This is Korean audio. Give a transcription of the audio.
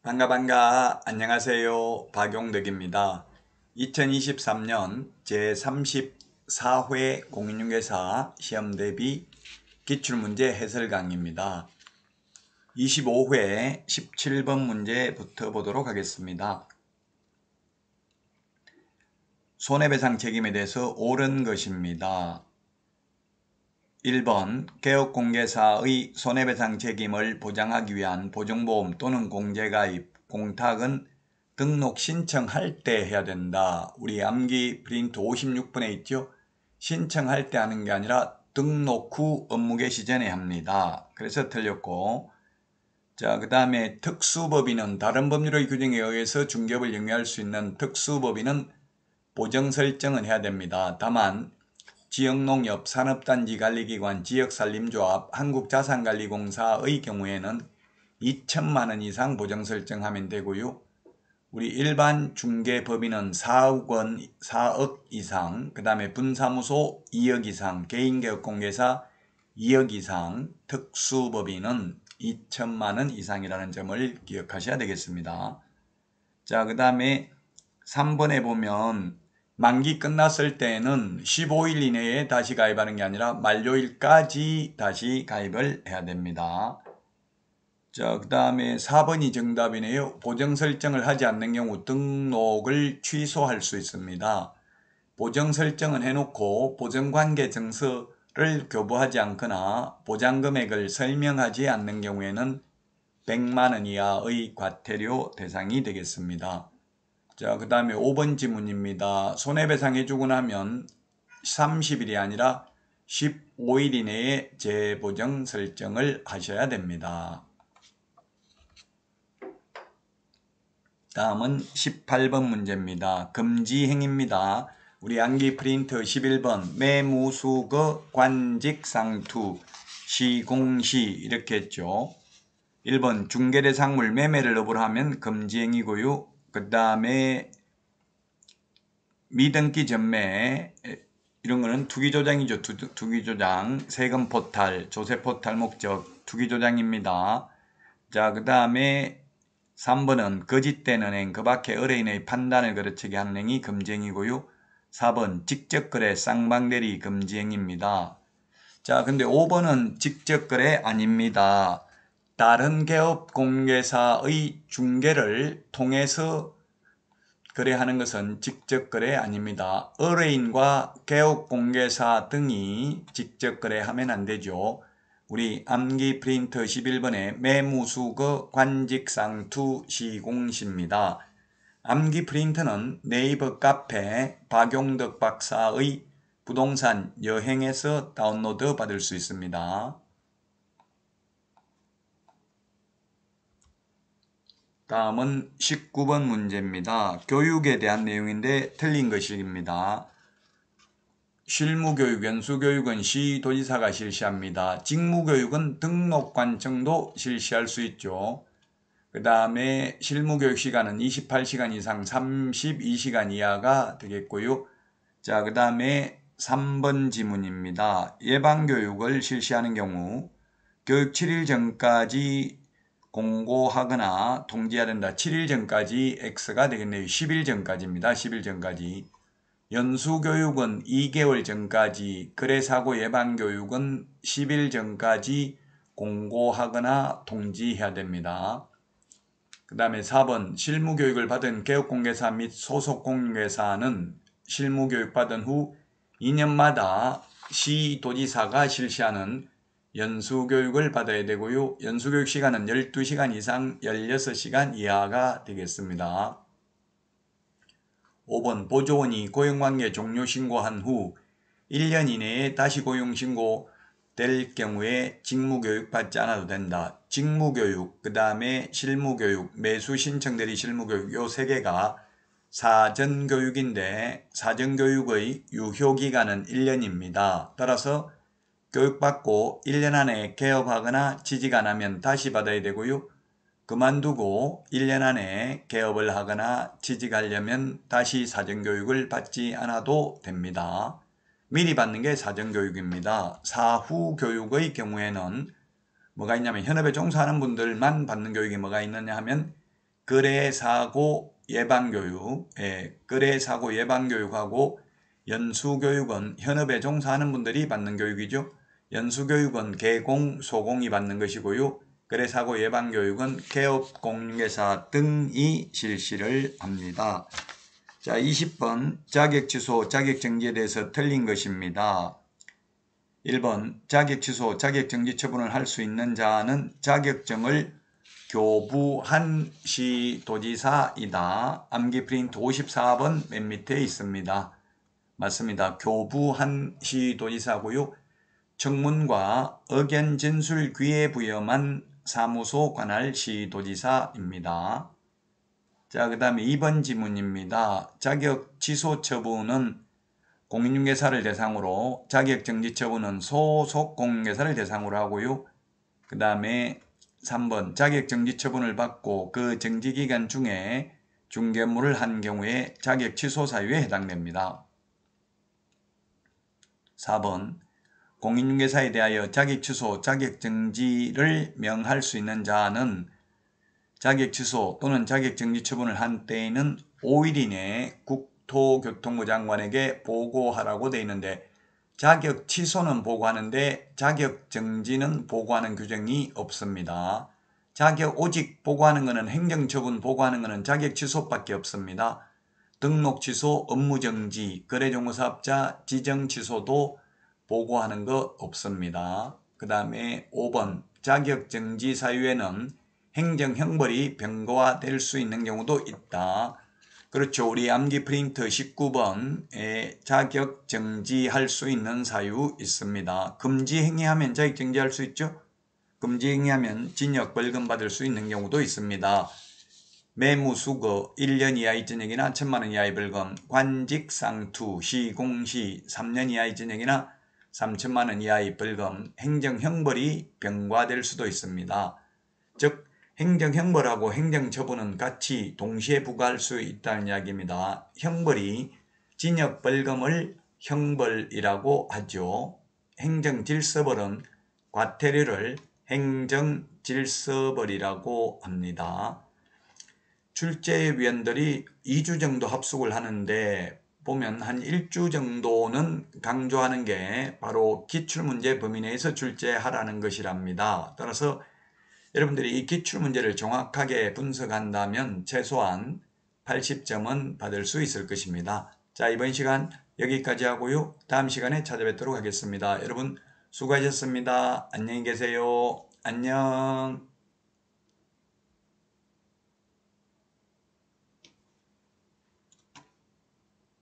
반가 안녕하세요. 박용덕입니다. 2023년 제34회 공인중개사 시험대비 기출문제 해설 강의입니다. 25회 17번 문제부터 보도록 하겠습니다. 손해배상 책임에 대해서 옳은 것입니다. 1번 개업공개사의 손해배상 책임을 보장하기 위한 보증보험 또는 공제가입, 공탁은 등록 신청할 때 해야 된다. 우리 암기 프린트 56번에 있죠. 신청할 때 하는 게 아니라 등록 후 업무 개시 전에 합니다. 그래서 틀렸고, 자, 그 다음에 특수법인은 다른 법률의 규정에 의해서 중개업을 영위할 수 있는 특수법인은 보정 설정은 해야 됩니다. 다만 지역농협, 산업단지관리기관, 지역산림조합, 한국자산관리공사의 경우에는 2천만 원 이상 보정 설정하면 되고요. 우리 일반 중개법인은 4억 이상, 그 다음에 분사무소 2억 이상, 개인개업공개사 2억 이상, 특수법인은 2천만 원 이상이라는 점을 기억하셔야 되겠습니다. 자, 그 다음에 3번에 보면 만기 끝났을 때는 15일 이내에 다시 가입하는 게 아니라 만료일까지 다시 가입을 해야 됩니다. 자, 그 다음에 4번이 정답이네요. 보정 설정을 하지 않는 경우 등록을 취소할 수 있습니다. 보정 설정은 해놓고 보정관계 증서를 교부하지 않거나 보장금액을 설명하지 않는 경우에는 100만 원 이하의 과태료 대상이 되겠습니다. 자, 그 다음에 5번 지문입니다. 손해배상 해주고 나면 30일이 아니라 15일 이내에 재보정 설정을 하셔야 됩니다. 다음은 18번 문제입니다. 금지행입니다. 우리 암기 프린트 11번 매무수거 관직상투 시공시 이렇게 했죠. 1번 중개대상물 매매를 업으로 하면 금지행이고요. 그 다음에 미등기 전매 이런 거는 투기조장이죠. 투기조장, 세금포탈, 조세포탈 목적, 투기조장입니다. 자, 그 다음에 3번은 거짓된 은행, 그 밖에 의뢰인의 판단을 거르치게 하는 행위 금지행이고요. 4번 직접거래, 쌍방대리 금지행입니다. 자, 근데 5번은 직접거래 아닙니다. 다른 개업공개사의 중개를 통해서 거래하는 것은 직접 거래 아닙니다. 의뢰인과 개업공개사 등이 직접 거래하면 안 되죠. 우리 암기 프린트 11번에 매무수거 관직상투 시공시입니다. 암기 프린트는 네이버 카페 박용덕 박사의 부동산 여행에서 다운로드 받을 수 있습니다. 다음은 19번 문제입니다. 교육에 대한 내용인데 틀린 것입니다. 실무교육, 연수교육은 시도지사가 실시합니다. 직무교육은 등록관청도 실시할 수 있죠. 그 다음에 실무교육 시간은 28시간 이상 32시간 이하가 되겠고요. 자, 그 다음에 3번 지문입니다. 예방교육을 실시하는 경우 교육 7일 전까지 공고하거나 통지해야 된다. 7일 전까지 X가 되겠네요. 10일 전까지입니다. 10일 전까지. 연수교육은 2개월 전까지, 거래사고 예방교육은 10일 전까지 공고하거나 통지해야 됩니다. 그 다음에 4번 실무교육을 받은 개업공개사 및 소속공개사는 실무교육 받은 후 2년마다 시도지사가 실시하는 연수교육을 받아야 되고요. 연수교육 시간은 12시간 이상 16시간 이하가 되겠습니다. 5번 보조원이 고용관계 종료 신고한 후 1년 이내에 다시 고용신고 될 경우에 직무교육 받지 않아도 된다. 직무교육, 그 다음에 실무교육, 매수 신청대리 실무교육 요 세 개가 사전교육인데 사전교육의 유효기간은 1년입니다. 따라서 교육받고 1년 안에 개업하거나 취직 안 하면 다시 받아야 되고요. 그만두고 1년 안에 개업을 하거나 취직하려면 다시 사전교육을 받지 않아도 됩니다. 미리 받는 게 사전교육입니다. 사후 교육의 경우에는 뭐가 있냐면 현업에 종사하는 분들만 받는 교육이 뭐가 있느냐 하면 거래사고 예방교육, 거래사고 예방교육하고 연수교육은 현업에 종사하는 분들이 받는 교육이죠. 연수교육은 개공, 소공이 받는 것이고요. 거래사고 예방교육은 개업, 공인중개사 등이 실시를 합니다. 자, 20번 자격취소, 자격정지에 대해서 틀린 것입니다. 1번 자격취소, 자격정지 처분을 할 수 있는 자는 자격증을 교부한 시도지사이다. 암기 프린트 54번 맨 밑에 있습니다. 맞습니다. 교부한 시도지사고요. 청문과 의견 진술 귀에 부여만 사무소 관할 시도지사입니다. 자, 그 다음에 2번 지문입니다. 자격 취소 처분은 공인중개사를 대상으로, 자격정지 처분은 소속 공인중개사를 대상으로 하고요. 그 다음에 3번 자격정지 처분을 받고 그 정지기간 중에 중개물을 한 경우에 자격 취소 사유에 해당됩니다. 4번 공인중개사에 대하여 자격 취소, 자격 정지를 명할 수 있는 자는 자격 취소 또는 자격 정지 처분을 한 때에는 5일 이내에 국토교통부 장관에게 보고하라고 되어 있는데, 자격 취소는 보고하는데 자격 정지는 보고하는 규정이 없습니다. 오직 보고하는 것은 행정처분, 보고하는 것은 자격 취소밖에 없습니다. 등록 취소, 업무 정지, 거래종무사업자 지정 취소도 보고하는 거 없습니다. 그 다음에 5번 자격 정지 사유에는 행정형벌이 병고화될 수 있는 경우도 있다. 그렇죠. 우리 암기 프린트 19번에 자격 정지할 수 있는 사유 있습니다. 금지 행위하면 자격 정지할 수 있죠. 금지 행위하면 징역 벌금 받을 수 있는 경우도 있습니다. 매무수거 1년 이하의 징역이나 1,000만원 이하의 벌금, 관직상투, 시공시 3년 이하의 징역이나 3,000만원 이하의 벌금, 행정형벌이 병과될 수도 있습니다. 즉 행정형벌하고 행정처분은 같이 동시에 부과할 수 있다는 이야기입니다. 형벌이 징역벌금을 형벌이라고 하죠. 행정질서벌은 과태료를 행정질서벌이라고 합니다. 출제위원들이 2주 정도 합숙을 하는데 보면 한 1주 정도는 강조하는 게 바로 기출문제 범위 내에서 출제하라는 것이랍니다. 따라서 여러분들이 이 기출문제를 정확하게 분석한다면 최소한 80점은 받을 수 있을 것입니다. 자, 이번 시간 여기까지 하고요. 다음 시간에 찾아뵙도록 하겠습니다. 여러분 수고하셨습니다. 안녕히 계세요. 안녕.